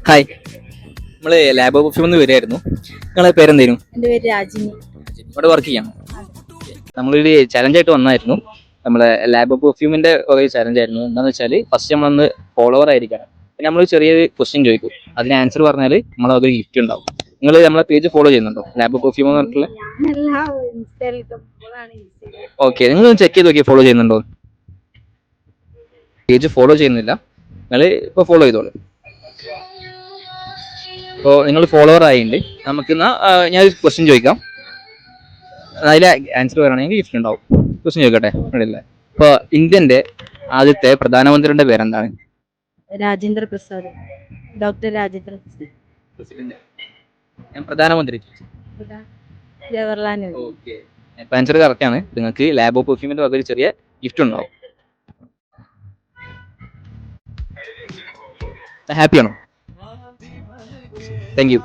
Hi, നമ്മള് lab of ഒന്ന് വരികയായിരുന്നു. നിങ്ങളെ പേരെന്തേലും? എൻ്റെ പേര് രാജിനി. ഇവിടെ വർക്ക് ചെയ്യാം. നമ്മളൊരു ചലഞ്ചായിട്ട് വന്നായിരുന്നു. നമ്മളെ ലാബ് ഓഫ് പെർഫ്യൂമിന്റെ ഒരു ചലഞ്ച് ആയിരുന്നു. എന്താണെന്ന് വെച്ചാൽ ഫസ്റ്റ് നമ്മളൊന്ന് ഫോളോവർ ആയിരിക്കണം. പിന്നെ നമ്മൾ ചെറിയൊരു ക്വസ്റ്റ്യൻ ചോദിക്കും, അതിന് ആൻസർ പറഞ്ഞാൽ നമ്മൾ അതൊരു ഗിഫ്റ്റ് ഉണ്ടാവും. നിങ്ങൾ നമ്മളെ പേജ് ഫോളോ ചെയ്യുന്നുണ്ടോ? ലാബ് ഓഫ് പെർഫ്യൂം എന്ന് പറഞ്ഞിട്ടുള്ള. ഓക്കെ, നിങ്ങൾ ചെക്ക് ചെയ്ത് നോക്കി ഫോളോ ചെയ്യുന്നുണ്ടോ? പേജ് ഫോളോ ചെയ്യുന്നില്ല, നിങ്ങൾ ഇപ്പോൾ ഫോളോ ചെയ്തോളൂ. ഇപ്പോൾ നിങ്ങൾ ഫോളോവർ ആയിട്ടുണ്ട്. നമുക്ക് ഞാൻ ക്വസ്റ്റ്യൻ ചോദിക്കാം, അതിലെ ആൻസർ പറയുകയാണെങ്കിൽ ഗിഫ്റ്റ് ഉണ്ടാവും. ക്വസ്റ്റ്യൻ ചോദിക്കട്ടെ? ഇല്ല. ഇപ്പോൾ ഇന്ത്യൻ്റെ ആദ്യത്തെ പ്രധാനമന്ത്രിയുടെ പേരെന്താണ്? രാജേന്ദ്ര പ്രസാദ്. Doctor Rajendra president. ഞാൻ പ്രധാനമന്ത്രി. ജവഹർലാൽ നെഹ്റു. ഓക്കെ, ഇപ്പൊ ആൻസർ കറക്റ്റ് ആണ്. നിങ്ങൾക്ക് ലാബ് ഓഫ് പെർഫ്യൂമിന്റെ വക ഒരു ചെറിയ ഗിഫ്റ്റ് ഉണ്ടാവും. ഹാപ്പിയാണോ? Thank U.